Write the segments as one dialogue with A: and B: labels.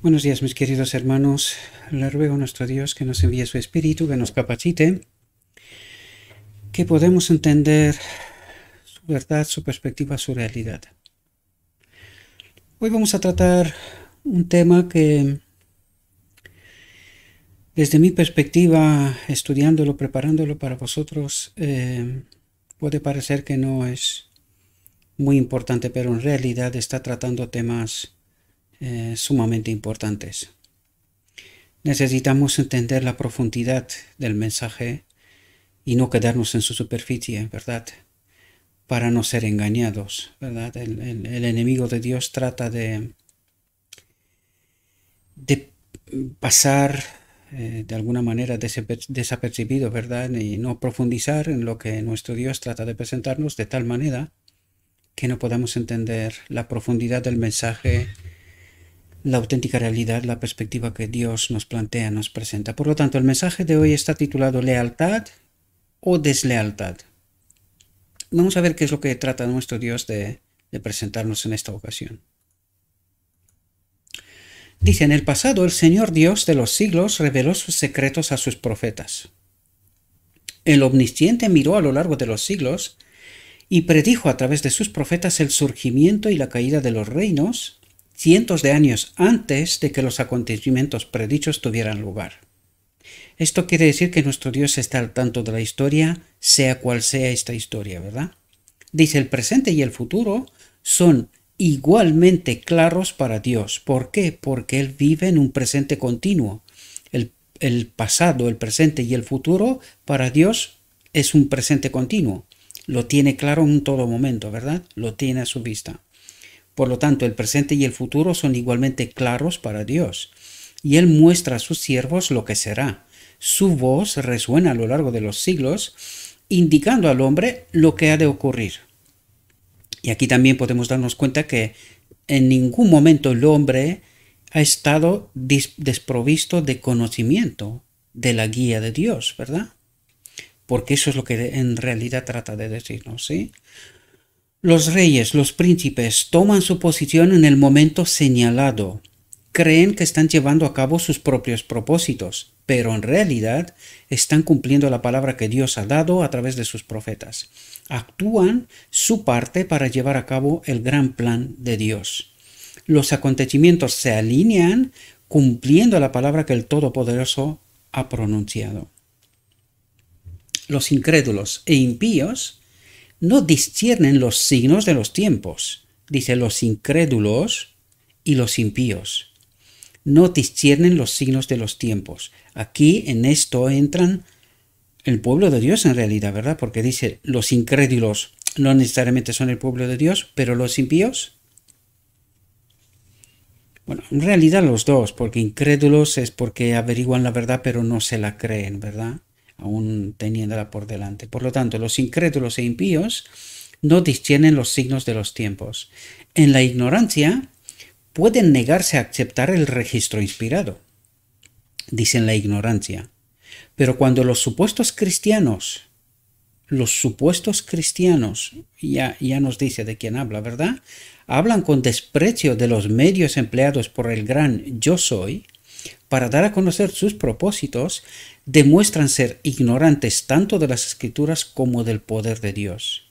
A: Buenos días, mis queridos hermanos. Le ruego a nuestro Dios que nos envíe su Espíritu, que nos capacite, que podamos entender su verdad, su perspectiva, su realidad. Hoy vamos a tratar un tema que, desde mi perspectiva, estudiándolo, preparándolo para vosotros, puede parecer que no es muy importante, pero en realidad está tratando temas sumamente importantes. Necesitamos entender la profundidad del mensaje y no quedarnos en su superficie, ¿verdad? Para no ser engañados, ¿verdad? El enemigo de Dios trata de pasar de alguna manera desapercibido, ¿verdad? Y no profundizar en lo que nuestro Dios trata de presentarnos de tal manera que no podamos entender la profundidad del mensaje, la auténtica realidad, la perspectiva que Dios nos plantea, nos presenta. Por lo tanto, el mensaje de hoy está titulado ¿Lealtad o deslealtad? Vamos a ver qué es lo que trata nuestro Dios de presentarnos en esta ocasión. Dice, en el pasado el Señor Dios de los siglos reveló sus secretos a sus profetas. El Omnisciente miró a lo largo de los siglos y predijo a través de sus profetas el surgimiento y la caída de los reinos cientos de años antes de que los acontecimientos predichos tuvieran lugar. Esto quiere decir que nuestro Dios está al tanto de la historia, sea cual sea esta historia, ¿verdad? Dice, el presente y el futuro son igualmente claros para Dios. ¿Por qué? Porque Él vive en un presente continuo. El pasado, el presente y el futuro para Dios es un presente continuo. Lo tiene claro en todo momento, ¿verdad? Lo tiene a su vista. Por lo tanto, el presente y el futuro son igualmente claros para Dios. Y Él muestra a sus siervos lo que será. Su voz resuena a lo largo de los siglos, indicando al hombre lo que ha de ocurrir. Y aquí también podemos darnos cuenta que en ningún momento el hombre ha estado desprovisto de conocimiento de la guía de Dios, ¿verdad? Porque eso es lo que en realidad trata de decirnos, ¿sí? Los reyes, los príncipes, toman su posición en el momento señalado. Creen que están llevando a cabo sus propios propósitos, pero en realidad están cumpliendo la palabra que Dios ha dado a través de sus profetas. Actúan su parte para llevar a cabo el gran plan de Dios. Los acontecimientos se alinean cumpliendo la palabra que el Todopoderoso ha pronunciado. Los incrédulos e impíos no disciernen los signos de los tiempos. Dice los incrédulos y los impíos. No disciernen los signos de los tiempos. Aquí en esto entran el pueblo de Dios en realidad, ¿verdad? Porque dice los incrédulos no necesariamente son el pueblo de Dios, pero los impíos. Bueno, en realidad los dos, porque incrédulos es porque averiguan la verdad pero no se la creen, ¿verdad? Aún teniéndola por delante. Por lo tanto, los incrédulos e impíos no disciernen los signos de los tiempos. En la ignorancia pueden negarse a aceptar el registro inspirado. Dicen la ignorancia. Pero cuando los supuestos cristianos, ya nos dice de quién habla, ¿verdad? Hablan con desprecio de los medios empleados por el gran yo soy, para dar a conocer sus propósitos, demuestran ser ignorantes tanto de las Escrituras como del poder de Dios.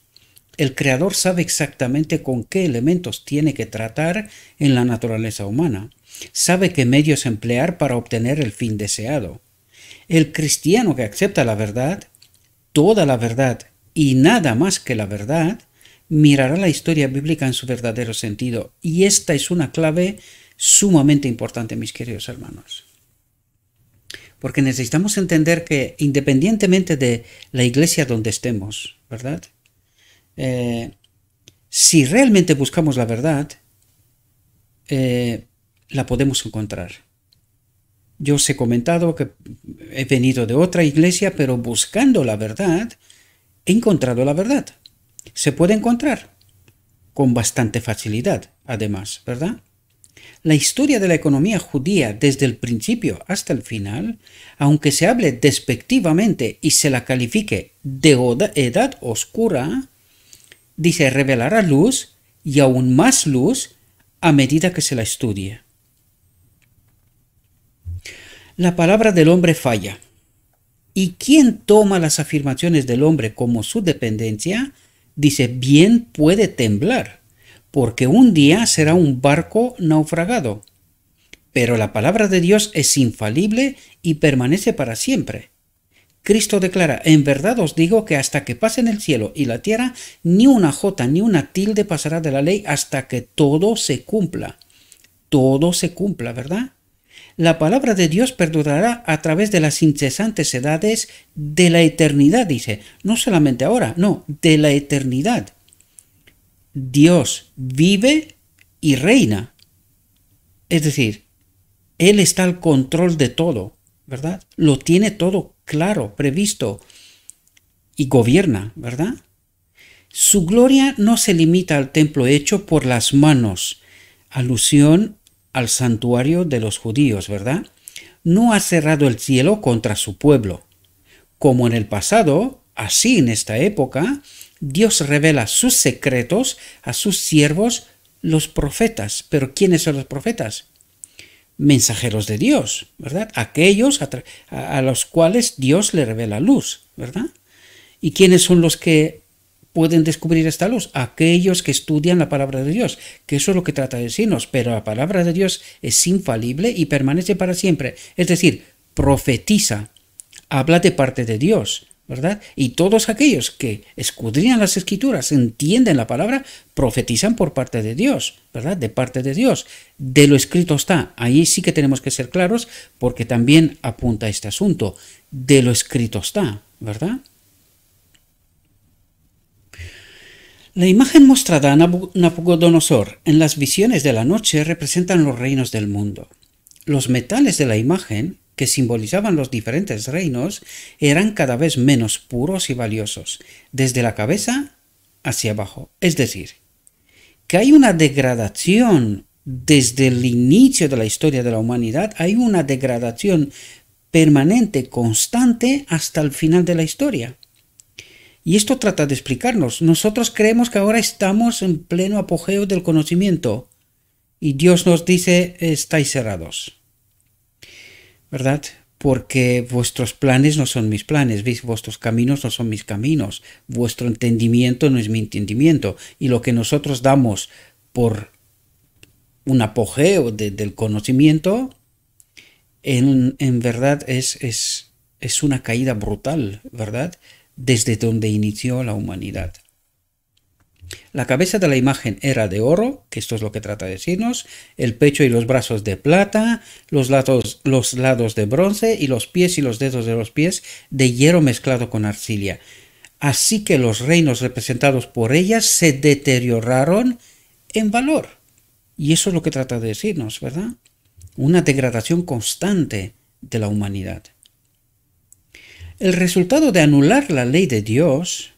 A: El Creador sabe exactamente con qué elementos tiene que tratar en la naturaleza humana. Sabe qué medios emplear para obtener el fin deseado. El cristiano que acepta la verdad, toda la verdad y nada más que la verdad, mirará la historia bíblica en su verdadero sentido. Y esta es una clave sumamente importante, mis queridos hermanos. Porque necesitamos entender que independientemente de la iglesia donde estemos, ¿verdad? Si realmente buscamos la verdad, la podemos encontrar. Yo os he comentado que he venido de otra iglesia, pero buscando la verdad, he encontrado la verdad. Se puede encontrar con bastante facilidad, además, ¿verdad? La historia de la economía judía desde el principio hasta el final, aunque se hable despectivamente y se la califique de edad oscura, dice revelará luz y aún más luz a medida que se la estudie. La palabra del hombre falla. Y quien toma las afirmaciones del hombre como su dependencia, dice, bien puede temblar, porque un día será un barco naufragado. Pero la palabra de Dios es infalible y permanece para siempre. Cristo declara, en verdad os digo que hasta que pasen el cielo y la tierra, ni una jota ni una tilde pasará de la ley hasta que todo se cumpla. Todo se cumpla, ¿verdad? La palabra de Dios perdurará a través de las incesantes edades de la eternidad, dice. No solamente ahora, no, de la eternidad. Dios vive y reina. Es decir, Él está al control de todo, ¿verdad? Lo tiene todo claro, previsto y gobierna, ¿verdad? Su gloria no se limita al templo hecho por las manos, alusión al santuario de los judíos, ¿verdad? No ha cerrado el cielo contra su pueblo. Como en el pasado, así en esta época, Dios revela sus secretos a sus siervos, los profetas. ¿Pero quiénes son los profetas? Mensajeros de Dios, ¿verdad? Aquellos a los cuales Dios le revela luz, ¿verdad? ¿Y quiénes son los que pueden descubrir esta luz? Aquellos que estudian la palabra de Dios, que eso es lo que trata de decirnos, pero la palabra de Dios es infalible y permanece para siempre, es decir, profetiza, habla de parte de Dios, ¿verdad? Y todos aquellos que escudriñan las escrituras, entienden la palabra, profetizan por parte de Dios, ¿verdad? De parte de Dios. De lo escrito está. Ahí sí que tenemos que ser claros porque también apunta a este asunto. De lo escrito está, ¿verdad? La imagen mostrada a Nabucodonosor en las visiones de la noche representan los reinos del mundo. Los metales de la imagen, que simbolizaban los diferentes reinos, eran cada vez menos puros y valiosos, desde la cabeza hacia abajo. Es decir, que hay una degradación desde el inicio de la historia de la humanidad, hay una degradación permanente, constante, hasta el final de la historia. Y esto trata de explicarnos. Nosotros creemos que ahora estamos en pleno apogeo del conocimiento y Dios nos dice, estáis cerrados, ¿verdad? Porque vuestros planes no son mis planes, ¿veis? Vuestros caminos no son mis caminos, vuestro entendimiento no es mi entendimiento, y lo que nosotros damos por un apogeo del conocimiento, en verdad es una caída brutal, ¿verdad? Desde donde inició la humanidad. La cabeza de la imagen era de oro, que esto es lo que trata de decirnos, el pecho y los brazos de plata, los lados de bronce y los pies y los dedos de los pies de hierro mezclado con arcilla. Así que los reinos representados por ellas se deterioraron en valor. Y eso es lo que trata de decirnos, ¿verdad? Una degradación constante de la humanidad. El resultado de anular la ley de Dios,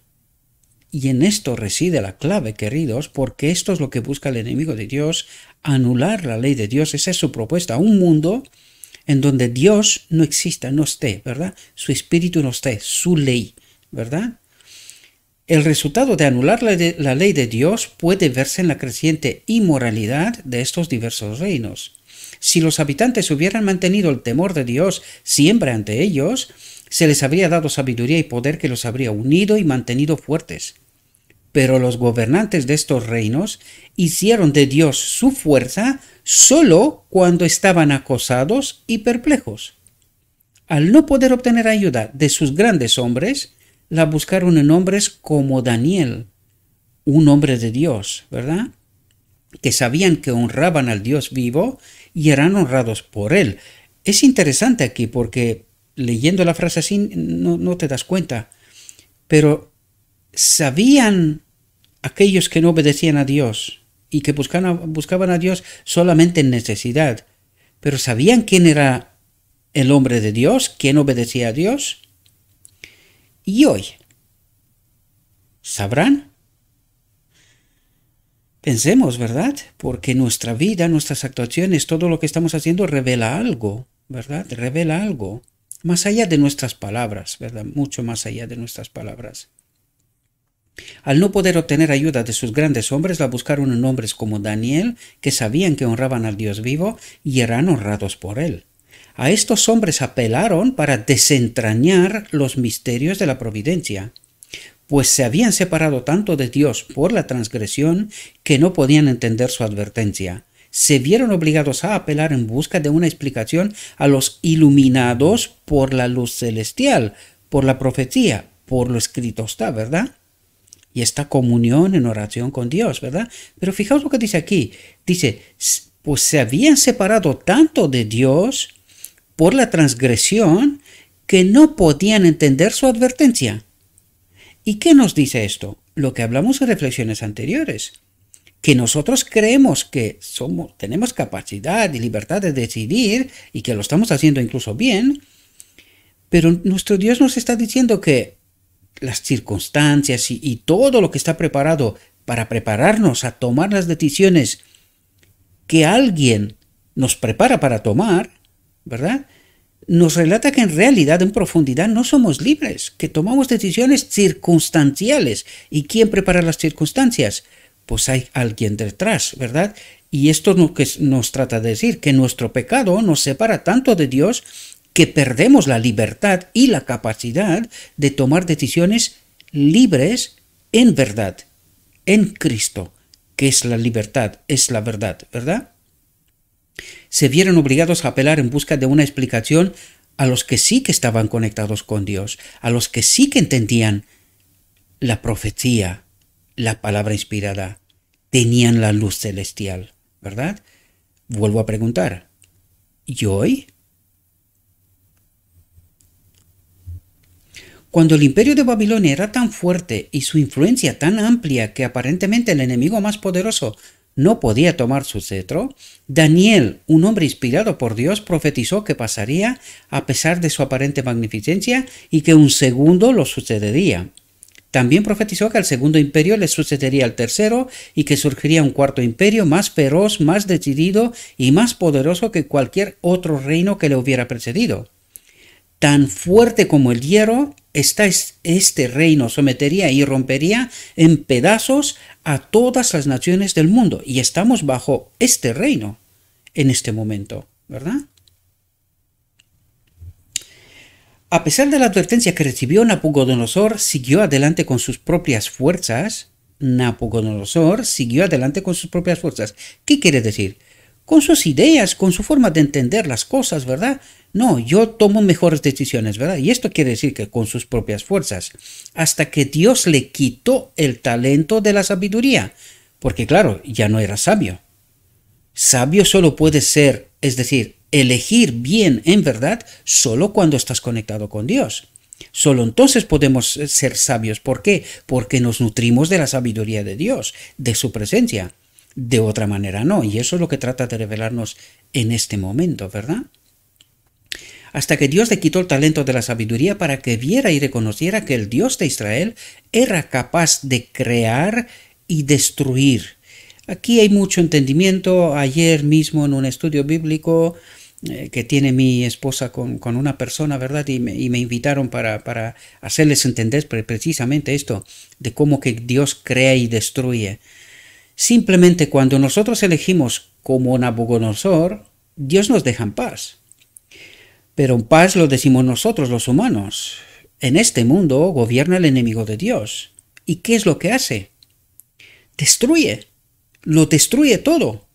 A: y en esto reside la clave, queridos, porque esto es lo que busca el enemigo de Dios, anular la ley de Dios. Esa es su propuesta, un mundo en donde Dios no exista, no esté, ¿verdad? Su espíritu no esté, su ley, ¿verdad? El resultado de anular la ley de Dios puede verse en la creciente inmoralidad de estos diversos reinos. Si los habitantes hubieran mantenido el temor de Dios siempre ante ellos, se les habría dado sabiduría y poder que los habría unido y mantenido fuertes. Pero los gobernantes de estos reinos hicieron de Dios su fuerza solo cuando estaban acosados y perplejos. Al no poder obtener ayuda de sus grandes hombres, la buscaron en hombres como Daniel, un hombre de Dios, ¿verdad? Que sabían que honraban al Dios vivo y eran honrados por él. Es interesante aquí porque leyendo la frase así no te das cuenta, pero sabían aquellos que no obedecían a Dios y que buscaban a Dios solamente en necesidad, pero ¿sabían quién era el hombre de Dios? ¿Quién obedecía a Dios? ¿Y hoy? ¿Sabrán? Pensemos, ¿verdad? Porque nuestra vida, nuestras actuaciones, todo lo que estamos haciendo revela algo, ¿verdad? Revela algo. Más allá de nuestras palabras, ¿verdad? Mucho más allá de nuestras palabras. Al no poder obtener ayuda de sus grandes hombres, la buscaron en hombres como Daniel, que sabían que honraban al Dios vivo y eran honrados por él. A estos hombres apelaron para desentrañar los misterios de la providencia, pues se habían separado tanto de Dios por la transgresión que no podían entender su advertencia. Se vieron obligados a apelar en busca de una explicación a los iluminados por la luz celestial, por la profecía, por lo escrito está, ¿verdad? Y esta comunión en oración con Dios, ¿verdad? Pero fijaos lo que dice aquí. Dice, pues se habían separado tanto de Dios por la transgresión que no podían entender su advertencia. ¿Y qué nos dice esto? Lo que hablamos en reflexiones anteriores. Que nosotros creemos que tenemos capacidad y libertad de decidir y que lo estamos haciendo incluso bien, pero nuestro Dios nos está diciendo que las circunstancias y todo lo que está preparado para prepararnos a tomar las decisiones que alguien nos prepara para tomar, ¿verdad? Nos relata que en realidad, en profundidad, no somos libres, que tomamos decisiones circunstanciales. ¿Y quién prepara las circunstancias? Pues hay alguien detrás, ¿verdad? Y esto es lo que nos trata de decir, que nuestro pecado nos separa tanto de Dios que perdemos la libertad y la capacidad de tomar decisiones libres en verdad, en Cristo, que es la libertad, es la verdad, ¿verdad? Se vieron obligados a apelar en busca de una explicación a los que sí que estaban conectados con Dios, a los que sí que entendían la profecía, la palabra inspirada, tenían la luz celestial, ¿verdad? Vuelvo a preguntar, ¿y hoy? Cuando el imperio de Babilonia era tan fuerte y su influencia tan amplia que aparentemente el enemigo más poderoso no podía tomar su cetro, Daniel, un hombre inspirado por Dios, profetizó que pasaría a pesar de su aparente magnificencia y que un segundo lo sucedería. También profetizó que al segundo imperio le sucedería al tercero y que surgiría un cuarto imperio más feroz, más decidido y más poderoso que cualquier otro reino que le hubiera precedido. Tan fuerte como el hierro, este reino sometería y rompería en pedazos a todas las naciones del mundo. Y estamos bajo este reino en este momento, ¿verdad? A pesar de la advertencia que recibió, Nabucodonosor siguió adelante con sus propias fuerzas. ¿Qué quiere decir? Con sus ideas, con su forma de entender las cosas, ¿verdad? No, yo tomo mejores decisiones, ¿verdad? Y esto quiere decir que con sus propias fuerzas, hasta que Dios le quitó el talento de la sabiduría, porque claro, ya no era sabio. Sabio solo puede ser, es decir, elegir bien en verdad, solo cuando estás conectado con Dios. Solo entonces podemos ser sabios. ¿Por qué? Porque nos nutrimos de la sabiduría de Dios, de su presencia. De otra manera no, y eso es lo que trata de revelarnos en este momento, ¿verdad? Hasta que Dios le quitó el talento de la sabiduría para que viera y reconociera que el Dios de Israel era capaz de crear y destruir. Aquí hay mucho entendimiento. Ayer mismo en un estudio bíblico que tiene mi esposa con una persona, ¿verdad? Y me invitaron para hacerles entender precisamente esto, de cómo que Dios crea y destruye. Simplemente cuando nosotros elegimos como Nabucodonosor, Dios nos deja en paz. Pero en paz lo decimos nosotros, los humanos. En este mundo gobierna el enemigo de Dios. ¿Y qué es lo que hace? Destruye. Lo destruye todo.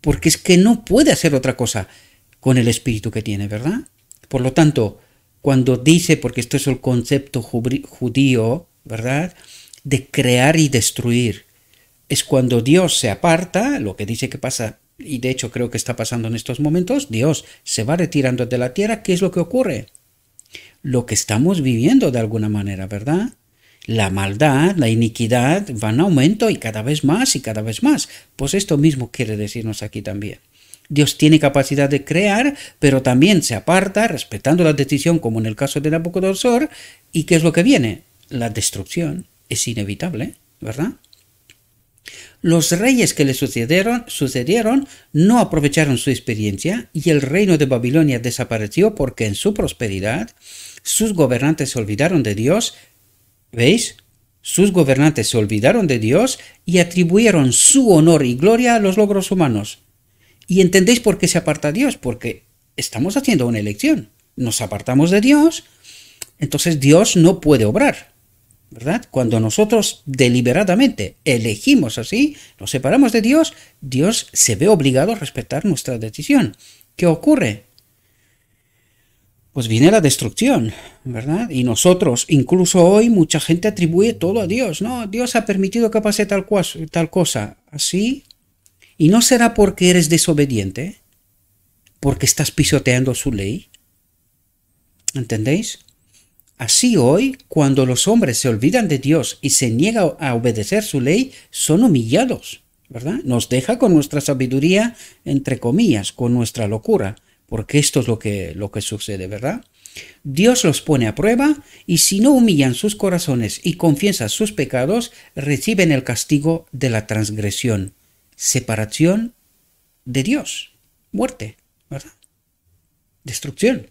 A: Porque es que no puede hacer otra cosa con el espíritu que tiene, ¿verdad? Por lo tanto, cuando dice, porque esto es el concepto judío, ¿verdad? De crear y destruir. Es cuando Dios se aparta, lo que dice que pasa, y de hecho creo que está pasando en estos momentos, Dios se va retirando de la tierra. ¿Qué es lo que ocurre? Lo que estamos viviendo de alguna manera, ¿verdad? La maldad, la iniquidad van en aumento y cada vez más y cada vez más. Pues esto mismo quiere decirnos aquí también. Dios tiene capacidad de crear, pero también se aparta, respetando la decisión, como en el caso de Nabucodonosor. ¿Y qué es lo que viene? La destrucción es inevitable, ¿verdad? Los reyes que le sucedieron no aprovecharon su experiencia y el reino de Babilonia desapareció porque en su prosperidad sus gobernantes se olvidaron de Dios. ¿Veis? Sus gobernantes se olvidaron de Dios y atribuyeron su honor y gloria a los logros humanos. ¿Y entendéis por qué se aparta Dios? Porque estamos haciendo una elección. Nos apartamos de Dios, entonces Dios no puede obrar, ¿verdad? Cuando nosotros deliberadamente elegimos así, nos separamos de Dios, Dios se ve obligado a respetar nuestra decisión. ¿Qué ocurre? Pues viene la destrucción, ¿verdad? Y nosotros, incluso hoy, mucha gente atribuye todo a Dios. No, Dios ha permitido que pase tal cosa. ¿Así? ¿Y no será porque eres desobediente? ¿Porque estás pisoteando su ley? ¿Entendéis? Así hoy, cuando los hombres se olvidan de Dios y se niegan a obedecer su ley, son humillados, ¿verdad? Nos deja con nuestra sabiduría, entre comillas, con nuestra locura, porque esto es lo que sucede, ¿verdad? Dios los pone a prueba y si no humillan sus corazones y confiesan sus pecados, reciben el castigo de la transgresión, separación de Dios, muerte, ¿verdad? Destrucción.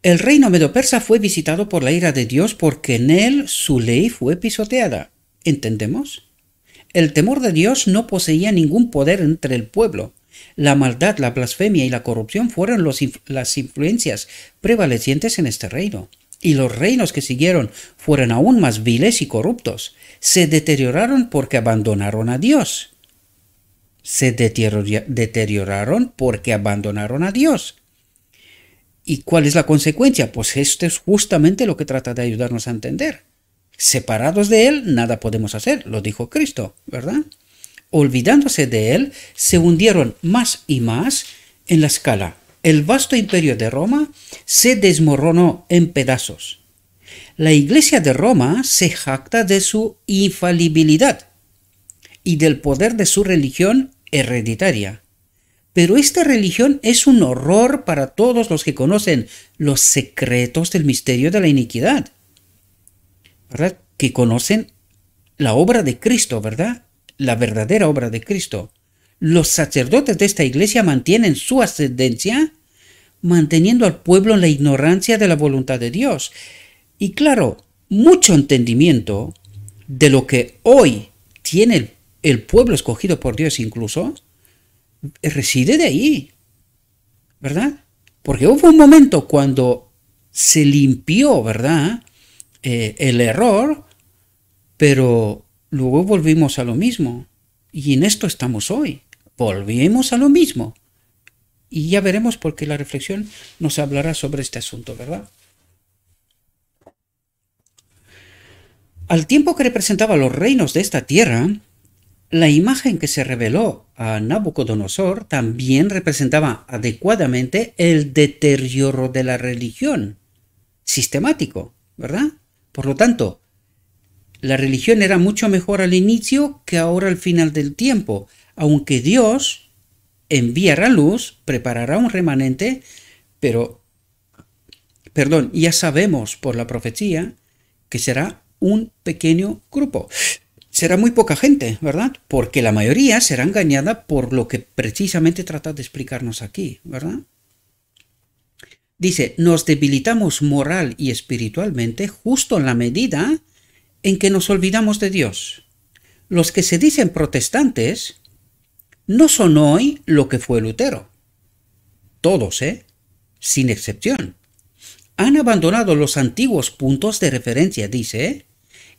A: El reino medo-persa fue visitado por la ira de Dios porque en él su ley fue pisoteada. ¿Entendemos? El temor de Dios no poseía ningún poder entre el pueblo. La maldad, la blasfemia y la corrupción fueron las influencias prevalecientes en este reino. Y los reinos que siguieron fueron aún más viles y corruptos. Se deterioraron porque abandonaron a Dios. Se deterioraron porque abandonaron a Dios. ¿Y cuál es la consecuencia? Pues esto es justamente lo que trata de ayudarnos a entender. Separados de Él, nada podemos hacer, lo dijo Cristo, ¿verdad? Olvidándose de Él, se hundieron más y más en la escala. El vasto imperio de Roma se desmoronó en pedazos. La Iglesia de Roma se jacta de su infalibilidad y del poder de su religión hereditaria. Pero esta religión es un horror para todos los que conocen los secretos del misterio de la iniquidad, ¿verdad? Que conocen la obra de Cristo, ¿verdad? La verdadera obra de Cristo. Los sacerdotes de esta iglesia mantienen su ascendencia, manteniendo al pueblo en la ignorancia de la voluntad de Dios. Y claro, mucho entendimiento de lo que hoy tiene el pueblo escogido por Dios incluso, reside de ahí, ¿verdad? Porque hubo un momento cuando se limpió, ¿verdad? El error, pero luego volvimos a lo mismo. Y en esto estamos hoy. Volvimos a lo mismo. Y ya veremos porque la reflexión nos hablará sobre este asunto, ¿verdad? Al tiempo que representaba los reinos de esta tierra, la imagen que se reveló a Nabucodonosor también representaba adecuadamente el deterioro de la religión, sistemático, ¿verdad? Por lo tanto, la religión era mucho mejor al inicio que ahora al final del tiempo, aunque Dios enviará luz, preparará un remanente, pero, ya sabemos por la profecía que será un pequeño grupo. Será muy poca gente, ¿verdad? Porque la mayoría será engañada por lo que precisamente trata de explicarnos aquí, ¿verdad? Dice, nos debilitamos moral y espiritualmente justo en la medida en que nos olvidamos de Dios. Los que se dicen protestantes no son hoy lo que fue Lutero. Todos, sin excepción. Han abandonado los antiguos puntos de referencia, dice,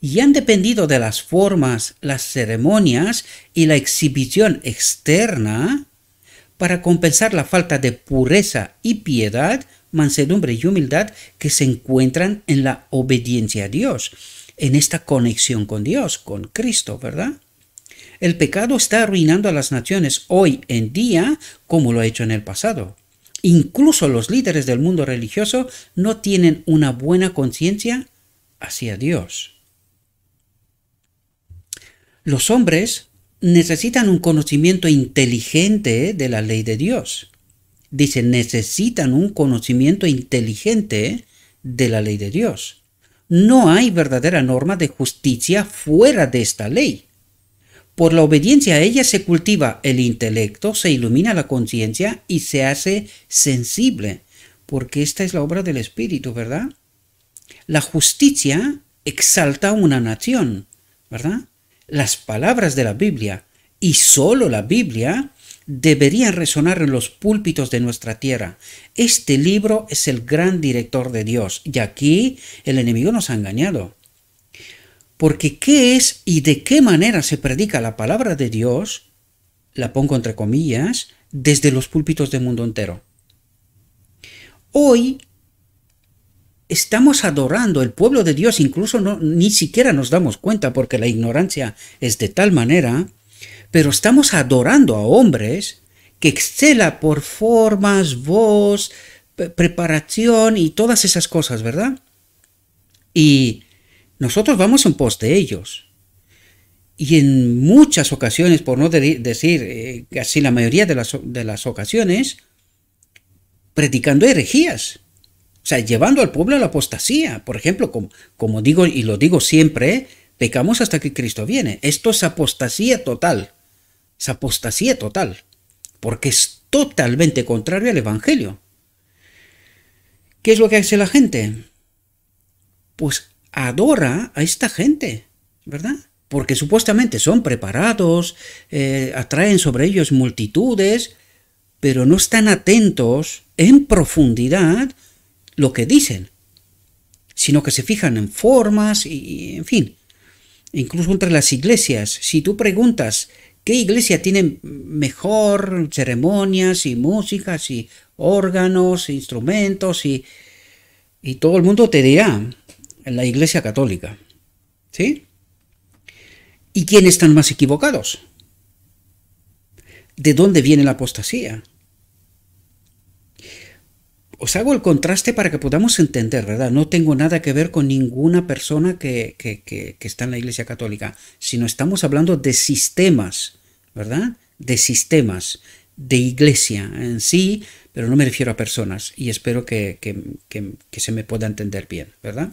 A: y han dependido de las formas, las ceremonias y la exhibición externa para compensar la falta de pureza y piedad, mansedumbre y humildad que se encuentran en la obediencia a Dios, en esta conexión con Dios, con Cristo, ¿verdad? El pecado está arruinando a las naciones hoy en día como lo ha hecho en el pasado. Incluso los líderes del mundo religioso no tienen una buena conciencia hacia Dios. Los hombres necesitan un conocimiento inteligente de la ley de Dios. Dice, necesitan un conocimiento inteligente de la ley de Dios. No hay verdadera norma de justicia fuera de esta ley. Por la obediencia a ella se cultiva el intelecto, se ilumina la conciencia y se hace sensible, porque esta es la obra del Espíritu, ¿verdad? La justicia exalta a una nación, ¿verdad? Las palabras de la Biblia, y solo la Biblia, deberían resonar en los púlpitos de nuestra tierra. Este libro es el gran director de Dios. Y aquí el enemigo nos ha engañado. Porque ¿qué es y de qué manera se predica la palabra de Dios? La pongo entre comillas, desde los púlpitos del mundo entero. Hoy estamos adorando el pueblo de Dios, incluso ni siquiera nos damos cuenta porque la ignorancia es de tal manera, pero estamos adorando a hombres que excela por formas, voz, preparación y todas esas cosas, ¿verdad? Y nosotros vamos en pos de ellos. Y en muchas ocasiones, por no decir casi la mayoría de las ocasiones, predicando herejías. O sea, llevando al pueblo a la apostasía. Por ejemplo, como digo y lo digo siempre, pecamos hasta que Cristo viene. Esto es apostasía total. Es apostasía total. Porque es totalmente contrario al Evangelio. ¿Qué es lo que hace la gente? Pues adora a esta gente, ¿verdad? Porque supuestamente son preparados, atraen sobre ellos multitudes, pero no están atentos en profundidad lo que dicen, sino que se fijan en formas y en fin, incluso entre las iglesias. Si tú preguntas qué iglesia tiene mejor ceremonias y músicas y órganos, instrumentos y todo el mundo te dirá la Iglesia Católica, ¿sí? ¿Y quiénes están más equivocados? ¿De dónde viene la apostasía? Os hago el contraste para que podamos entender, ¿verdad? No tengo nada que ver con ninguna persona que está en la Iglesia Católica, sino estamos hablando de sistemas, ¿verdad? De sistemas, de iglesia en sí, pero no me refiero a personas, y espero que se me pueda entender bien, ¿verdad?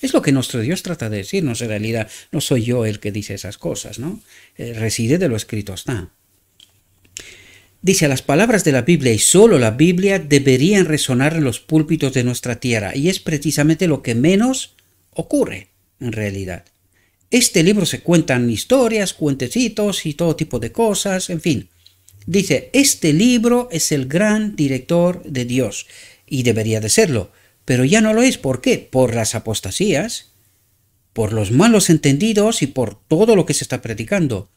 A: Es lo que nuestro Dios trata de decirnos en realidad. No soy yo el que dice esas cosas, ¿no? Reside de lo escrito está. Dice, las palabras de la Biblia y solo la Biblia deberían resonar en los púlpitos de nuestra tierra, y es precisamente lo que menos ocurre en realidad. Este libro se cuentan historias, cuentecitos y todo tipo de cosas, en fin. Dice, este libro es el gran director de Dios, y debería de serlo, pero ya no lo es. ¿Por qué? Por las apostasías, por los malos entendidos y por todo lo que se está predicando,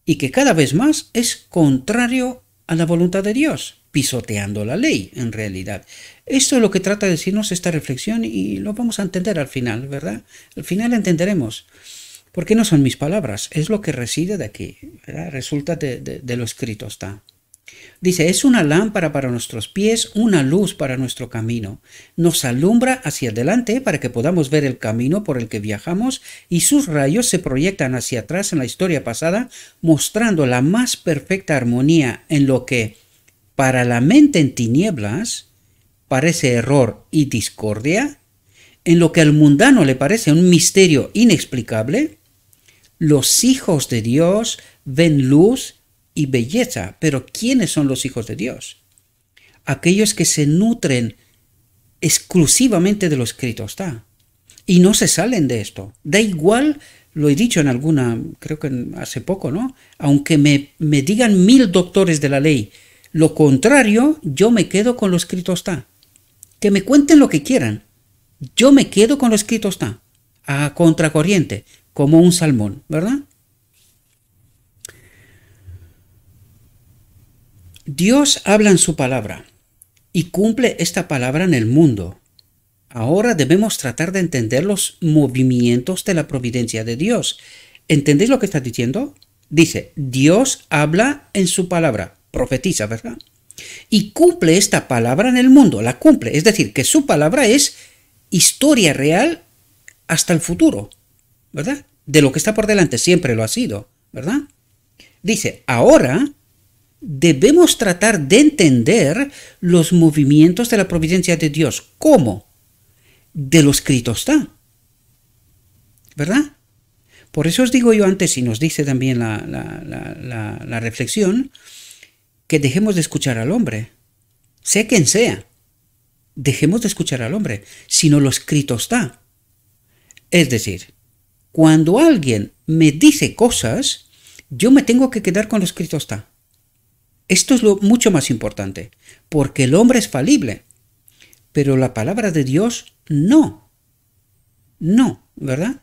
A: y que cada vez más es contrario a la voluntad de Dios, pisoteando la ley en realidad. Esto es lo que trata de decirnos esta reflexión y lo vamos a entender al final, ¿verdad? Al final entenderemos. Porque no son mis palabras, es lo que reside de aquí, ¿verdad? Resulta de lo escrito está. Dice, es una lámpara para nuestros pies, una luz para nuestro camino. Nos alumbra hacia adelante para que podamos ver el camino por el que viajamos, y sus rayos se proyectan hacia atrás en la historia pasada, mostrando la más perfecta armonía en lo que, para la mente en tinieblas, parece error y discordia, en lo que al mundano le parece un misterio inexplicable. Los hijos de Dios ven luz y belleza. Pero ¿quiénes son los hijos de Dios? Aquellos que se nutren exclusivamente de lo escrito está. Y no se salen de esto. Da igual, lo he dicho en alguna, creo que hace poco, ¿no? Aunque me digan 1000 doctores de la ley lo contrario, yo me quedo con lo escrito está. Que me cuenten lo que quieran. Yo me quedo con lo escrito está. A contracorriente, como un salmón, ¿verdad? Dios habla en su palabra y cumple esta palabra en el mundo. Ahora debemos tratar de entender los movimientos de la providencia de Dios. ¿Entendéis lo que está diciendo? Dice, Dios habla en su palabra, profetiza, ¿verdad? Y cumple esta palabra en el mundo, la cumple. Es decir, que su palabra es historia real hasta el futuro, ¿verdad? De lo que está por delante, siempre lo ha sido, ¿verdad? Dice, ahora debemos tratar de entender los movimientos de la providencia de Dios. ¿Cómo? De lo escrito está, ¿verdad? Por eso os digo yo antes, y nos dice también la reflexión, que dejemos de escuchar al hombre, sea quien sea. Dejemos de escuchar al hombre, sino lo escrito está. Es decir, cuando alguien me dice cosas, yo me tengo que quedar con lo escrito está. Esto es lo mucho más importante, porque el hombre es falible, pero la palabra de Dios no. No, ¿verdad?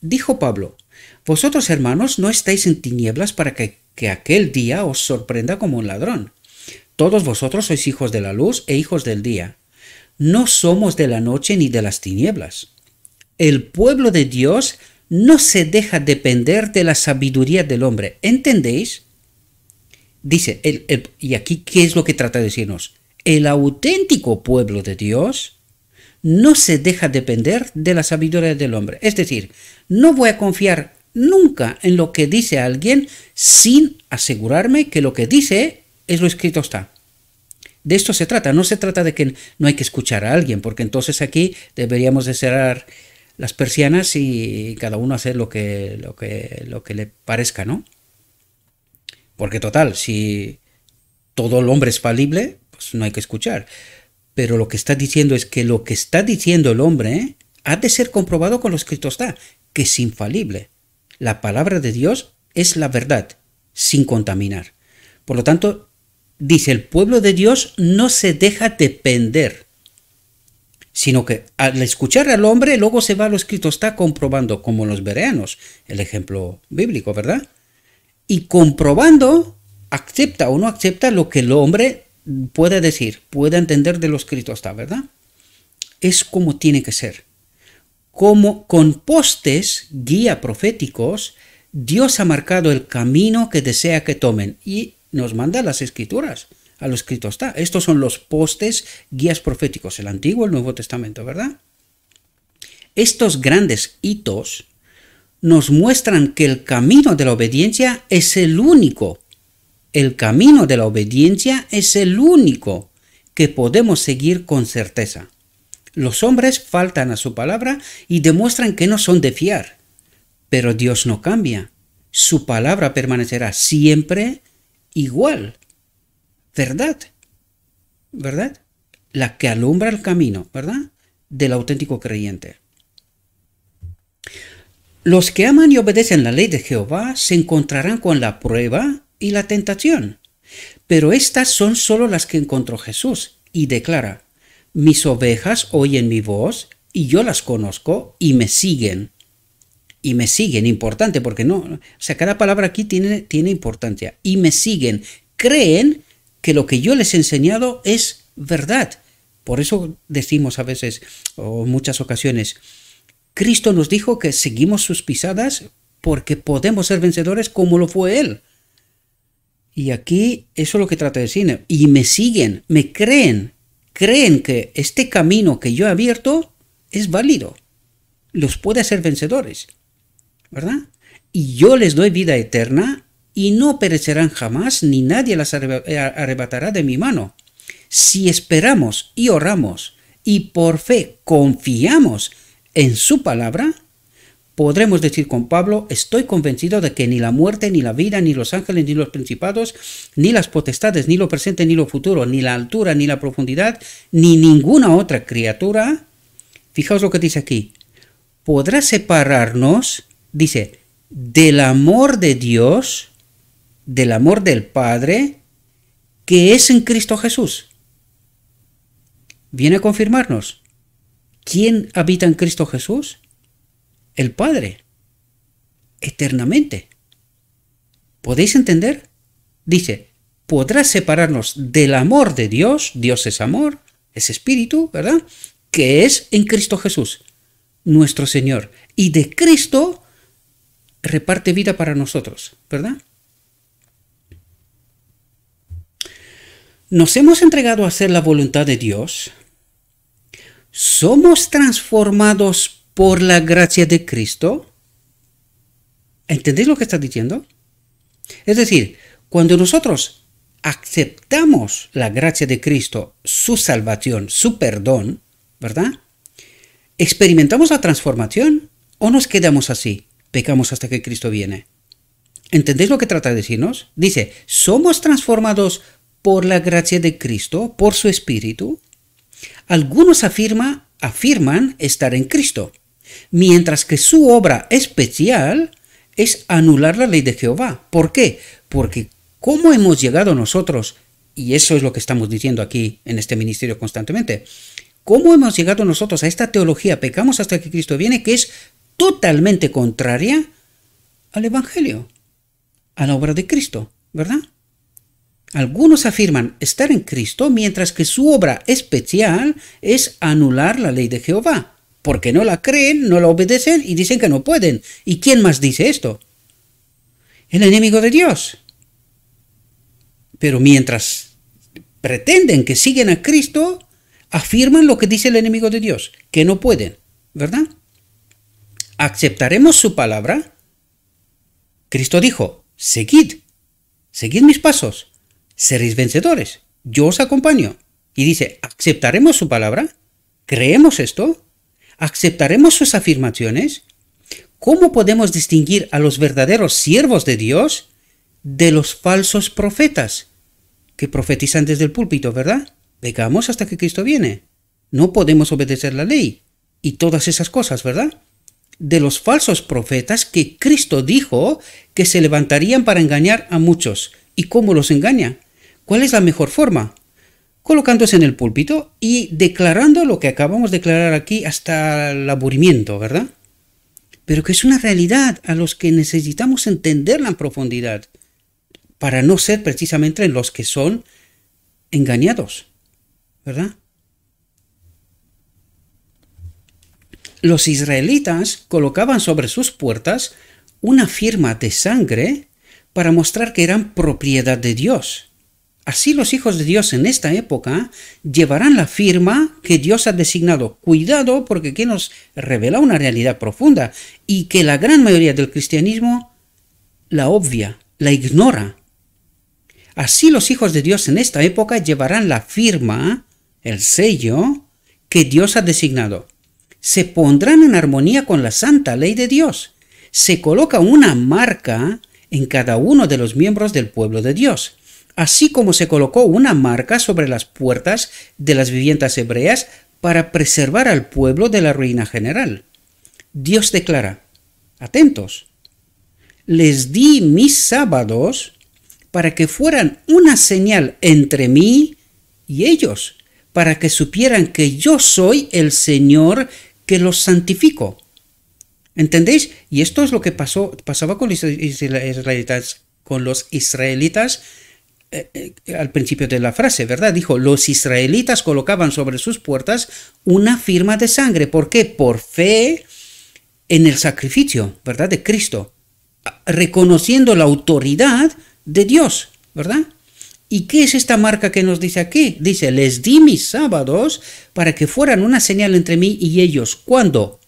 A: Dijo Pablo, vosotros hermanos no estáis en tinieblas para que aquel día os sorprenda como un ladrón. Todos vosotros sois hijos de la luz e hijos del día. No somos de la noche ni de las tinieblas. El pueblo de Dios no se deja depender de la sabiduría del hombre. ¿Entendéis? Dice, y aquí, ¿qué es lo que trata de decirnos? El auténtico pueblo de Dios no se deja depender de la sabiduría del hombre. Es decir, no voy a confiar nunca en lo que dice alguien sin asegurarme que lo que dice es lo escrito está. De esto se trata. No se trata de que no hay que escuchar a alguien, porque entonces aquí deberíamos de cerrar las persianas y cada uno hacer lo que le parezca, ¿no? Porque total, si todo el hombre es falible, pues no hay que escuchar. Pero lo que está diciendo es que lo que está diciendo el hombre ha de ser comprobado con lo escrito está, que es infalible. La palabra de Dios es la verdad, sin contaminar. Por lo tanto, dice, el pueblo de Dios no se deja depender, sino que al escuchar al hombre, luego se va a lo escrito está comprobando, como los bereanos, el ejemplo bíblico, ¿verdad? Y comprobando, acepta o no acepta lo que el hombre puede decir, puede entender de lo escrito está, ¿verdad? Es como tiene que ser. Como con postes, guía proféticos, Dios ha marcado el camino que desea que tomen y nos manda las escrituras, a lo escrito está. Estos son los postes, guías proféticos, el Antiguo y el Nuevo Testamento, ¿verdad? Estos grandes hitos nos muestran que el camino de la obediencia es el único. El camino de la obediencia es el único que podemos seguir con certeza. Los hombres faltan a su palabra y demuestran que no son de fiar. Pero Dios no cambia. Su palabra permanecerá siempre igual. ¿Verdad? ¿Verdad? La que alumbra el camino, ¿verdad? Del auténtico creyente. Los que aman y obedecen la ley de Jehová se encontrarán con la prueba y la tentación. Pero estas son solo las que encontró Jesús y declara, mis ovejas oyen mi voz y yo las conozco y me siguen. Y me siguen, importante, porque no, o sea, cada palabra aquí tiene importancia. Y me siguen, creen que lo que yo les he enseñado es verdad. Por eso decimos a veces, o en muchas ocasiones, Cristo nos dijo que seguimos sus pisadas porque podemos ser vencedores como lo fue Él. Y aquí eso es lo que trata de decir. Y me siguen, me creen que este camino que yo he abierto es válido. Los puede hacer vencedores, ¿verdad? Y yo les doy vida eterna y no perecerán jamás, ni nadie las arrebatará de mi mano. Si esperamos y oramos y por fe confiamos en su palabra, podremos decir con Pablo, estoy convencido de que ni la muerte, ni la vida, ni los ángeles, ni los principados, ni las potestades, ni lo presente, ni lo futuro, ni la altura, ni la profundidad, ni ninguna otra criatura, fijaos lo que dice aquí, podrá separarnos, dice, del amor de Dios, del amor del Padre, que es en Cristo Jesús. Viene a confirmarnos. ¿Quién habita en Cristo Jesús? El Padre. Eternamente. ¿Podéis entender? Dice, podrá separarnos del amor de Dios, Dios es amor, es espíritu, ¿verdad? Que es en Cristo Jesús, nuestro Señor. Y de Cristo reparte vida para nosotros, ¿verdad? Nos hemos entregado a hacer la voluntad de Dios. ¿Somos transformados por la gracia de Cristo? ¿Entendéis lo que está diciendo? Es decir, cuando nosotros aceptamos la gracia de Cristo, su salvación, su perdón, ¿verdad? ¿Experimentamos la transformación o nos quedamos así? Pecamos hasta que Cristo viene. ¿Entendéis lo que trata de decirnos? Dice, ¿somos transformados por la gracia de Cristo, por su Espíritu? Algunos afirman estar en Cristo, mientras que su obra especial es anular la ley de Jehová. ¿Por qué? Porque ¿Cómo hemos llegado nosotros? Y eso es lo que estamos diciendo aquí en este ministerio constantemente. ¿Cómo hemos llegado nosotros a esta teología, pecamos hasta que Cristo viene, que es totalmente contraria al Evangelio, a la obra de Cristo, ¿verdad? Algunos afirman estar en Cristo, mientras que su obra especial es anular la ley de Jehová, porque no la creen, no la obedecen y dicen que no pueden. ¿Y quién más dice esto? El enemigo de Dios. Pero mientras pretenden que siguen a Cristo, afirman lo que dice el enemigo de Dios, que no pueden, ¿verdad? ¿Aceptaremos su palabra? Cristo dijo, seguid mis pasos, seréis vencedores, yo os acompaño. Y dice, ¿aceptaremos su palabra? ¿Creemos esto? ¿Aceptaremos sus afirmaciones? ¿Cómo podemos distinguir a los verdaderos siervos de Dios de los falsos profetas que profetizan desde el púlpito, verdad? Pecamos hasta que Cristo viene. No podemos obedecer la ley y todas esas cosas, ¿verdad? De los falsos profetas que Cristo dijo que se levantarían para engañar a muchos. ¿Y cómo los engaña? ¿Cuál es la mejor forma? Colocándose en el púlpito y declarando lo que acabamos de declarar aquí hasta el aburrimiento, ¿verdad? Pero que es una realidad a los que necesitamos entenderla en profundidad para no ser precisamente los que son engañados, ¿verdad? Los israelitas colocaban sobre sus puertas una firma de sangre para mostrar que eran propiedad de Dios. Así los hijos de Dios en esta época llevarán la firma que Dios ha designado. Cuidado, porque aquí nos revela una realidad profunda y que la gran mayoría del cristianismo la obvia, la ignora. Así los hijos de Dios en esta época llevarán la firma, el sello, que Dios ha designado. Se pondrán en armonía con la santa ley de Dios. Se coloca una marca en cada uno de los miembros del pueblo de Dios, así como se colocó una marca sobre las puertas de las viviendas hebreas para preservar al pueblo de la ruina general. Dios declara, atentos, les di mis sábados para que fueran una señal entre mí y ellos, para que supieran que yo soy el Señor que los santifico. ¿Entendéis? Y esto es lo que pasaba con los israelitas al principio de la frase, ¿verdad? Dijo, los israelitas colocaban sobre sus puertas una firma de sangre. ¿Por qué? Por fe en el sacrificio, ¿verdad? De Cristo, reconociendo la autoridad de Dios, ¿verdad? ¿Y qué es esta marca que nos dice aquí? Dice, les di mis sábados para que fueran una señal entre mí y ellos. ¿Cuándo?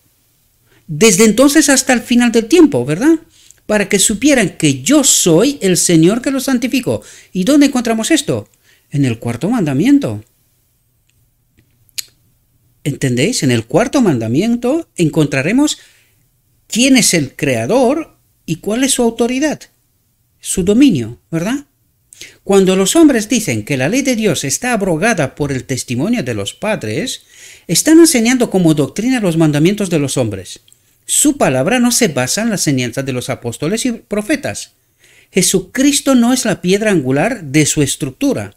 A: Desde entonces hasta el final del tiempo, ¿verdad? Para que supieran que yo soy el Señor que los santifico. ¿Y dónde encontramos esto? En el cuarto mandamiento. ¿Entendéis? En el cuarto mandamiento encontraremos quién es el creador y cuál es su autoridad, su dominio, ¿verdad? Cuando los hombres dicen que la ley de Dios está abrogada por el testimonio de los padres, están enseñando como doctrina los mandamientos de los hombres. Su palabra no se basa en la enseñanza de los apóstoles y profetas. Jesucristo no es la piedra angular de su estructura.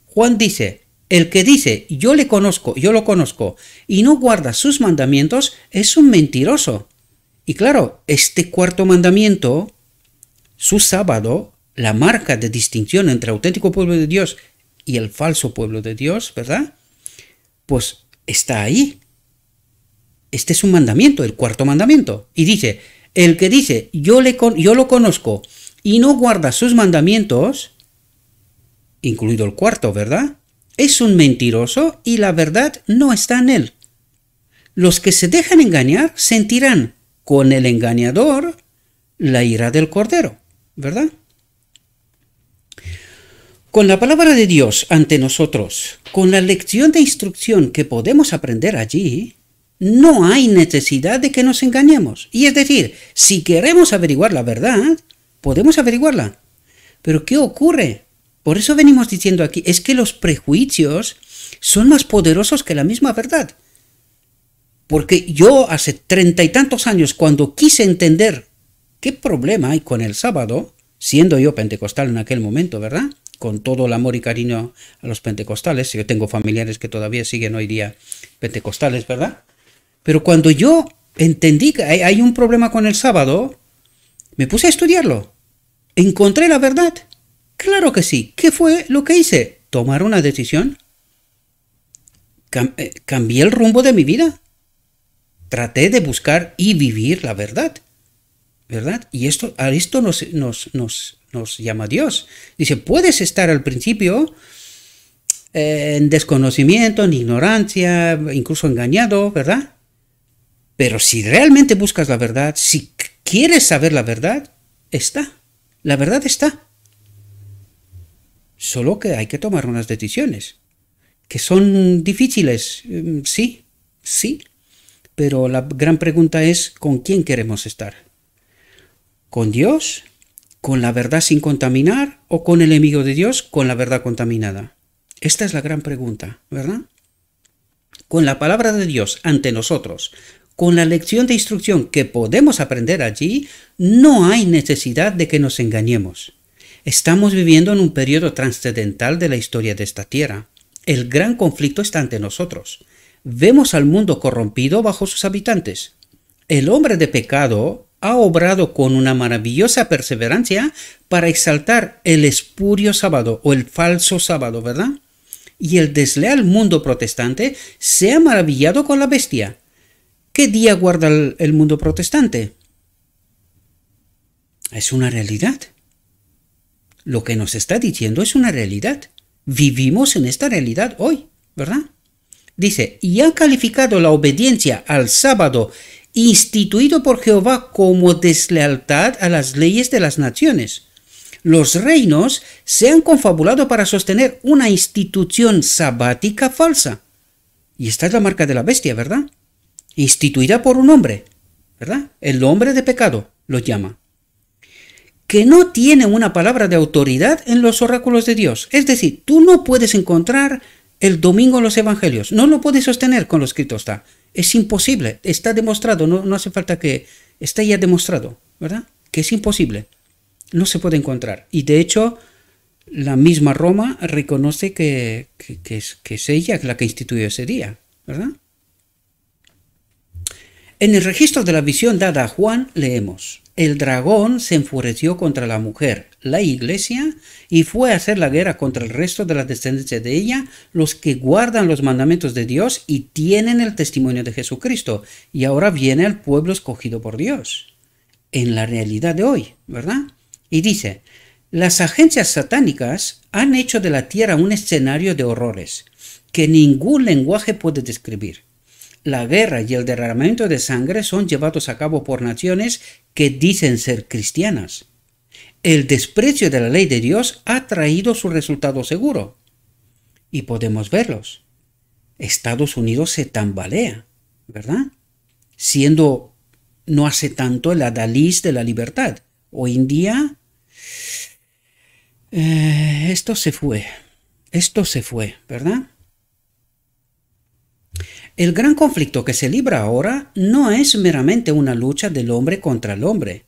A: Juan dice, el que dice, yo lo conozco, y no guarda sus mandamientos, es un mentiroso. Y claro, este cuarto mandamiento, su sábado, la marca de distinción entre el auténtico pueblo de Dios y el falso pueblo de Dios, ¿verdad? Pues está ahí. Este es un mandamiento, el cuarto mandamiento. Y dice, el que dice, yo lo conozco y no guarda sus mandamientos, incluido el cuarto, ¿verdad? Es un mentiroso y la verdad no está en él. Los que se dejan engañar sentirán con el engañador la ira del Cordero, ¿verdad? Con la palabra de Dios ante nosotros, con la lección de instrucción que podemos aprender allí, no hay necesidad de que nos engañemos. Y es decir, si queremos averiguar la verdad, podemos averiguarla. Pero ¿qué ocurre? Por eso venimos diciendo aquí, es que los prejuicios son más poderosos que la misma verdad. Porque yo hace 30 y tantos años, cuando quise entender qué problema hay con el sábado, siendo yo pentecostal en aquel momento, ¿verdad? Con todo el amor y cariño a los pentecostales. Yo tengo familiares que todavía siguen hoy día pentecostales, ¿verdad? Pero cuando yo entendí que hay un problema con el sábado, me puse a estudiarlo. ¿Encontré la verdad? Claro que sí. ¿Qué fue lo que hice? Tomar una decisión. Cambié el rumbo de mi vida. Traté de buscar y vivir la verdad. ¿Verdad? Y a esto nos llama Dios. Dice, puedes estar al principio en desconocimiento, en ignorancia, incluso engañado, ¿verdad? Pero si realmente buscas la verdad, si quieres saber la verdad, está. La verdad está. Solo que hay que tomar unas decisiones. Que son difíciles, sí, sí. Pero la gran pregunta es, ¿con quién queremos estar? ¿Con Dios? ¿Con la verdad sin contaminar? ¿O con el enemigo de Dios? ¿Con la verdad contaminada? Esta es la gran pregunta, ¿verdad? Con la palabra de Dios ante nosotros, con la lección de instrucción que podemos aprender allí, no hay necesidad de que nos engañemos. Estamos viviendo en un periodo trascendental de la historia de esta tierra. El gran conflicto está ante nosotros. Vemos al mundo corrompido bajo sus habitantes. El hombre de pecado ha obrado con una maravillosa perseverancia para exaltar el espurio sábado o el falso sábado, ¿verdad? Y el desleal mundo protestante se ha maravillado con la bestia. ¿Qué día guarda el mundo protestante? Es una realidad. Lo que nos está diciendo es una realidad. Vivimos en esta realidad hoy, ¿verdad? Dice, y han calificado la obediencia al sábado instituido por Jehová como deslealtad a las leyes de las naciones. Los reinos se han confabulado para sostener una institución sabática falsa. Y esta es la marca de la bestia, ¿verdad? Instituida por un hombre, ¿verdad? El hombre de pecado lo llama. Que no tiene una palabra de autoridad en los oráculos de Dios. Es decir, tú no puedes encontrar el domingo en los evangelios. No lo puedes sostener con lo escrito está. Es imposible. Está demostrado. No hace falta que esté ya demostrado, ¿verdad? Que es imposible. No se puede encontrar. Y de hecho, la misma Roma reconoce que es ella la que instituyó ese día, ¿verdad? En el registro de la visión dada a Juan leemos: el dragón se enfureció contra la mujer, la iglesia, y fue a hacer la guerra contra el resto de la descendencia de ella, los que guardan los mandamientos de Dios y tienen el testimonio de Jesucristo. Y ahora viene el pueblo escogido por Dios, en la realidad de hoy, ¿verdad? Y dice, las agencias satánicas han hecho de la tierra un escenario de horrores que ningún lenguaje puede describir. La guerra y el derramamiento de sangre son llevados a cabo por naciones que dicen ser cristianas. El desprecio de la ley de Dios ha traído su resultado seguro. Y podemos verlos. Estados Unidos se tambalea, ¿verdad? Siendo no hace tanto el adalid de la libertad. Hoy en día, esto se fue, ¿verdad? El gran conflicto que se libra ahora no es meramente una lucha del hombre contra el hombre.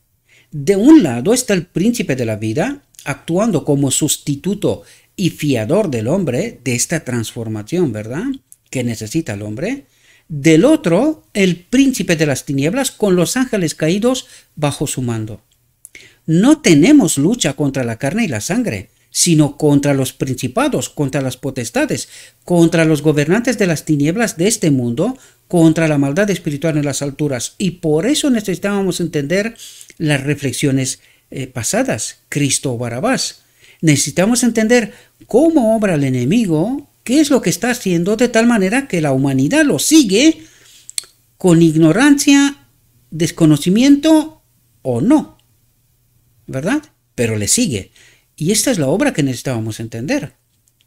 A: De un lado está el príncipe de la vida, actuando como sustituto y fiador del hombre de esta transformación, ¿verdad?, que necesita el hombre. Del otro, el príncipe de las tinieblas con los ángeles caídos bajo su mando. No tenemos lucha contra la carne y la sangre, sino contra los principados, contra las potestades, contra los gobernantes de las tinieblas de este mundo, contra la maldad espiritual en las alturas. Y por eso necesitábamos entender las reflexiones pasadas, Cristo o Barabás. Necesitamos entender cómo obra el enemigo, qué es lo que está haciendo, de tal manera que la humanidad lo sigue con ignorancia, desconocimiento o no, ¿verdad? Pero le sigue. Y esta es la obra que necesitábamos entender,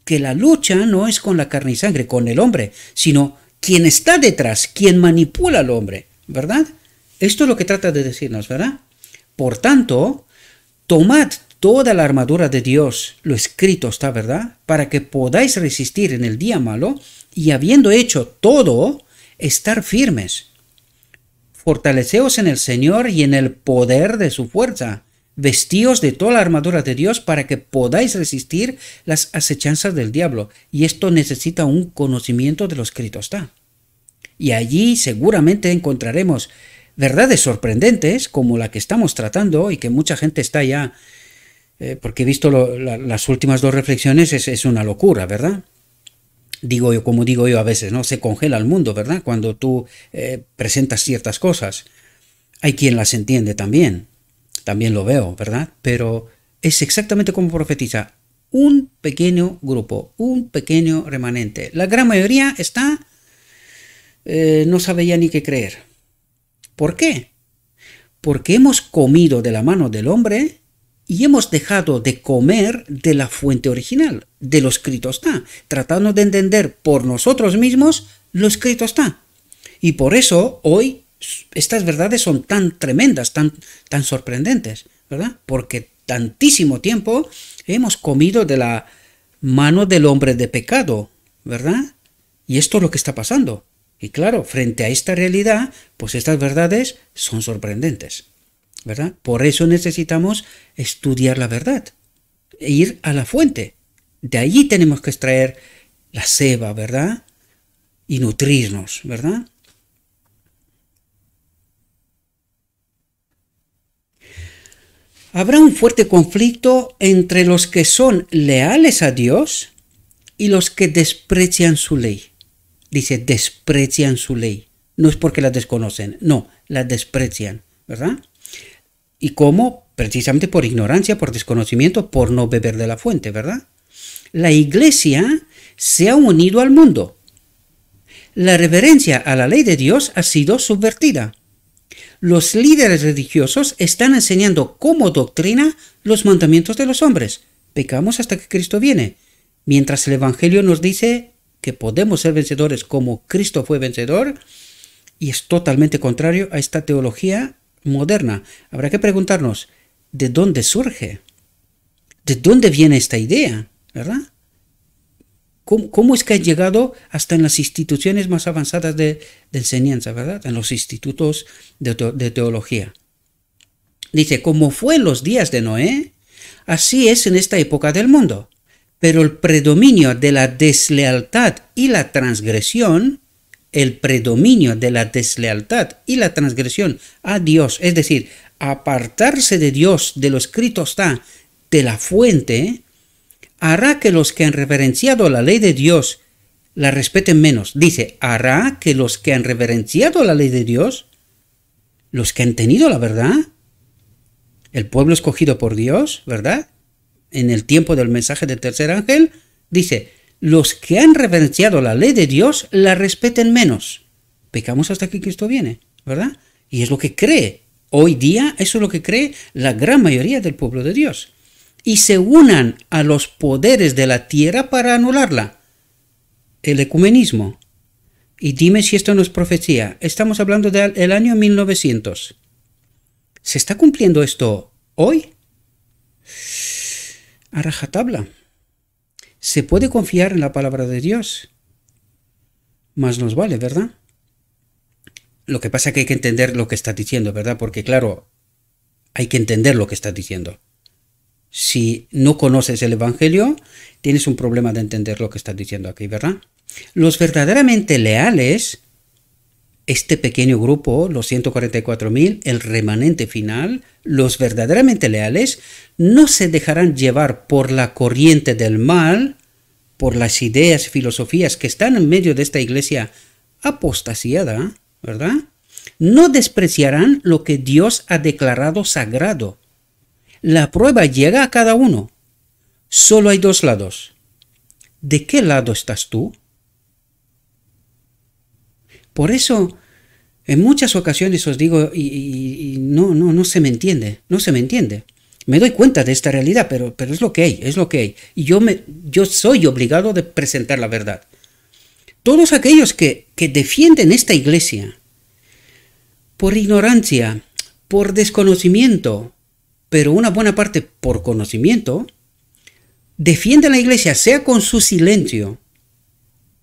A: que la lucha no es con la carne y sangre, con el hombre, sino quien está detrás, quien manipula al hombre, ¿verdad? Esto es lo que trata de decirnos, ¿verdad? Por tanto, tomad toda la armadura de Dios, lo escrito está, ¿verdad?, para que podáis resistir en el día malo y habiendo hecho todo, estar firmes. Fortaleceos en el Señor y en el poder de su fuerza. vestíos de toda la armadura de Dios para que podáis resistir las acechanzas del diablo. Y esto necesita un conocimiento de lo escrito está. Y allí seguramente encontraremos verdades sorprendentes como la que estamos tratando y que mucha gente está ya, porque he visto las últimas dos reflexiones, es una locura, ¿verdad? Digo yo, como digo yo a veces, ¿no? Se congela el mundo, ¿verdad? Cuando tú presentas ciertas cosas. Hay quien las entiende también lo veo, ¿verdad? Pero es exactamente como profetiza. Un pequeño grupo, un pequeño remanente. La gran mayoría está, no sabe ya ni qué creer. ¿Por qué? Porque hemos comido de la mano del hombre y hemos dejado de comer de la fuente original, de lo escrito está, tratando de entender por nosotros mismos lo escrito está. Y por eso hoy estas verdades son tan tremendas, tan sorprendentes, ¿verdad? Porque tantísimo tiempo hemos comido de la mano del hombre de pecado, ¿verdad? Y esto es lo que está pasando. Y claro, frente a esta realidad, pues estas verdades son sorprendentes, ¿verdad? Por eso necesitamos estudiar la verdad, e ir a la fuente. De allí tenemos que extraer la ceba, ¿verdad? Y nutrirnos, ¿verdad? Habrá un fuerte conflicto entre los que son leales a Dios y los que desprecian su ley. Dice, desprecian su ley. No es porque la desconocen, no, la desprecian, ¿verdad? ¿Y cómo? Precisamente por ignorancia, por desconocimiento, por no beber de la fuente, ¿verdad? La Iglesia se ha unido al mundo. La reverencia a la ley de Dios ha sido subvertida. Los líderes religiosos están enseñando como doctrina los mandamientos de los hombres. Pecamos hasta que Cristo viene. Mientras el Evangelio nos dice que podemos ser vencedores como Cristo fue vencedor, y es totalmente contrario a esta teología moderna. Habrá que preguntarnos, ¿de dónde surge? ¿De dónde viene esta idea? ¿Verdad? ¿Cómo es que ha llegado hasta en las instituciones más avanzadas de enseñanza, ¿verdad? En los institutos de teología. Dice, como fue en los días de Noé, así es en esta época del mundo. Pero el predominio de la deslealtad y la transgresión, a Dios, es decir, apartarse de Dios, de lo escrito está, de la fuente, hará que los que han reverenciado la ley de Dios la respeten menos. Dice, hará que los que han reverenciado la ley de Dios, los que han tenido la verdad, el pueblo escogido por Dios, ¿verdad? En el tiempo del mensaje del tercer ángel, dice, los que han reverenciado la ley de Dios la respeten menos. Pecamos hasta que Cristo viene, ¿verdad? Y es lo que cree. Hoy día eso es lo que cree la gran mayoría del pueblo de Dios. Y se unan a los poderes de la tierra para anularla. El ecumenismo. Y dime si esto no es profecía. Estamos hablando del año 1900. ¿Se está cumpliendo esto hoy? A rajatabla. Se puede confiar en la palabra de Dios. Más nos vale, ¿verdad? Lo que pasa es que hay que entender lo que está diciendo, ¿verdad? Porque claro, hay que entender lo que está diciendo. Si no conoces el Evangelio, tienes un problema de entender lo que está diciendo aquí, ¿verdad? Los verdaderamente leales, este pequeño grupo, los 144.000, el remanente final, los verdaderamente leales, no se dejarán llevar por la corriente del mal, por las ideas y filosofías que están en medio de esta iglesia apostasiada, ¿verdad? No despreciarán lo que Dios ha declarado sagrado. La prueba llega a cada uno. Solo hay dos lados. ¿De qué lado estás tú? Por eso, en muchas ocasiones os digo, y no se me entiende, no se me entiende. Me doy cuenta de esta realidad, pero es lo que hay, es lo que hay. Y yo soy obligado de presentar la verdad. Todos aquellos que defienden esta iglesia por ignorancia, por desconocimiento, pero una buena parte por conocimiento, defienden la iglesia, sea con su silencio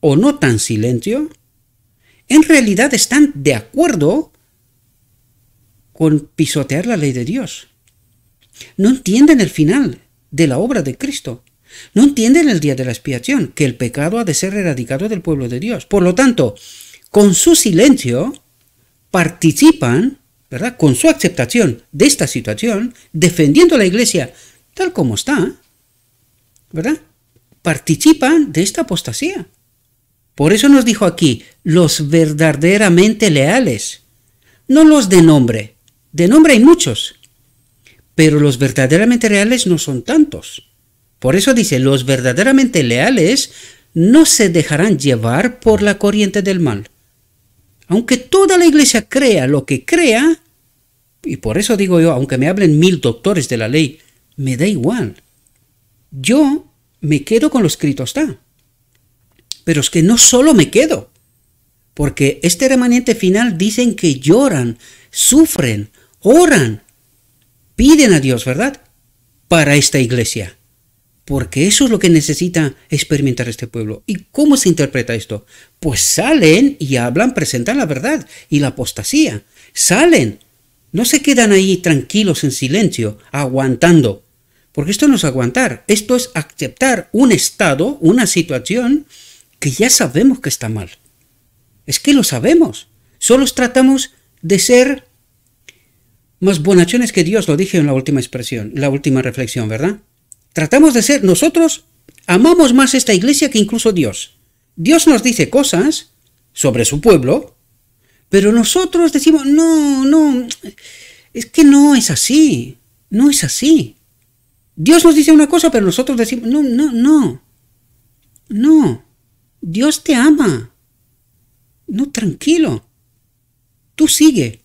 A: o no tan silencio, en realidad están de acuerdo con pisotear la ley de Dios. No entienden el final de la obra de Cristo. No entienden el día de la expiación, que el pecado ha de ser erradicado del pueblo de Dios. Por lo tanto, con su silencio participan, ¿verdad?, con su aceptación de esta situación, defendiendo a la iglesia tal como está, ¿verdad?, participan de esta apostasía. Por eso nos dijo aquí, los verdaderamente leales, no los de nombre. De nombre hay muchos, pero los verdaderamente leales no son tantos. Por eso dice, los verdaderamente leales no se dejarán llevar por la corriente del mal. Aunque toda la iglesia crea lo que crea, y por eso digo yo, aunque me hablen 1000 doctores de la ley, me da igual. Yo me quedo con lo escrito está. Pero es que no solo me quedo, porque este remanente final dicen que lloran, sufren, oran, piden a Dios, ¿verdad?, para esta iglesia. Porque eso es lo que necesita experimentar este pueblo. ¿Y cómo se interpreta esto? Pues salen y hablan, presentan la verdad y la apostasía. Salen, no se quedan ahí tranquilos en silencio, aguantando. Porque esto no es aguantar, esto es aceptar un estado, una situación que ya sabemos que está mal. Es que lo sabemos. Solo tratamos de ser más bonachones que Dios, lo dije en la última expresión, la última reflexión, ¿verdad? Tratamos de ser, nosotros amamos más esta iglesia que incluso Dios. Dios nos dice cosas sobre su pueblo, pero nosotros decimos, no, es que no es así, no es así. Dios nos dice una cosa, pero nosotros decimos, no. Dios te ama. No, tranquilo. Tú sigue.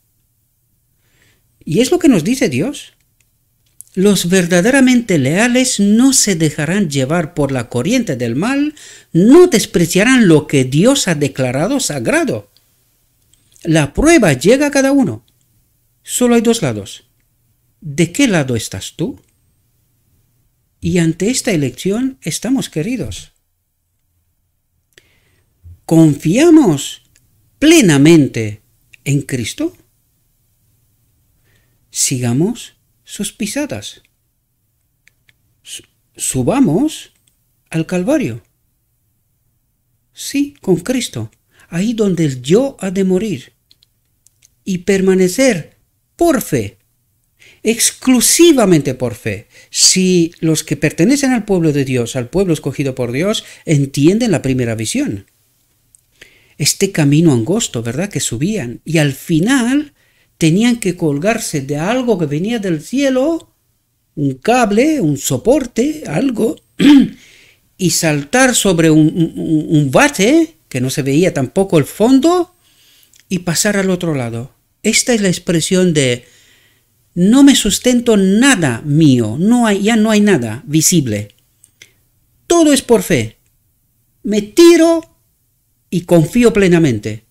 A: Y es lo que nos dice Dios. Los verdaderamente leales no se dejarán llevar por la corriente del mal, no despreciarán lo que Dios ha declarado sagrado. La prueba llega a cada uno. Solo hay dos lados. ¿De qué lado estás tú? Y ante esta elección estamos, queridos. ¿Confiamos plenamente en Cristo? Sigamos sus pisadas. Subamos al Calvario. Sí, con Cristo, ahí donde el yo ha de morir. Y permanecer por fe, exclusivamente por fe. Si los que pertenecen al pueblo de Dios, al pueblo escogido por Dios, entienden la primera visión. Este camino angosto, ¿verdad?, que subían. Y al final tenían que colgarse de algo que venía del cielo, un cable, un soporte, algo, y saltar sobre un bate, que no se veía tampoco el fondo, y pasar al otro lado. Esta es la expresión de no me sustento nada mío, ya no hay nada visible. Todo es por fe. Me tiro y confío plenamente.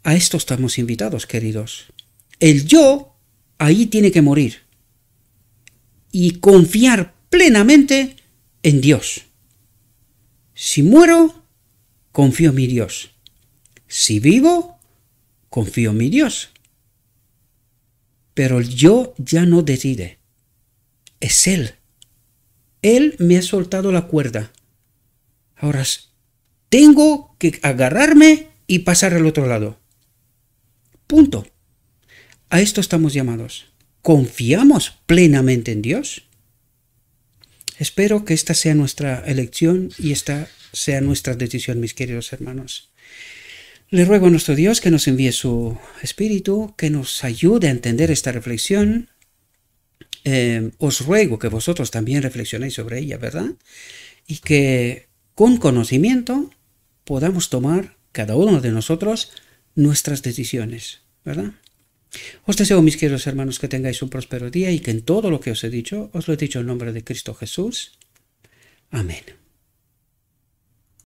A: A esto estamos invitados, queridos. El yo ahí tiene que morir y confiar plenamente en Dios. Si muero, confío en mi Dios. Si vivo, confío en mi Dios. Pero el yo ya no decide. Es Él. Él me ha soltado la cuerda. Ahora tengo que agarrarme y pasar al otro lado. Punto. A esto estamos llamados. ¿Confiamos plenamente en Dios? Espero que esta sea nuestra elección y esta sea nuestra decisión, mis queridos hermanos. Le ruego a nuestro Dios que nos envíe su Espíritu, que nos ayude a entender esta reflexión. Os ruego que vosotros también reflexionéis sobre ella, ¿verdad? Y que con conocimiento podamos tomar, cada uno de nosotros, nuestras decisiones, ¿verdad? Os deseo, mis queridos hermanos, que tengáis un próspero día y que en todo lo que os he dicho, os lo he dicho en nombre de Cristo Jesús. Amén.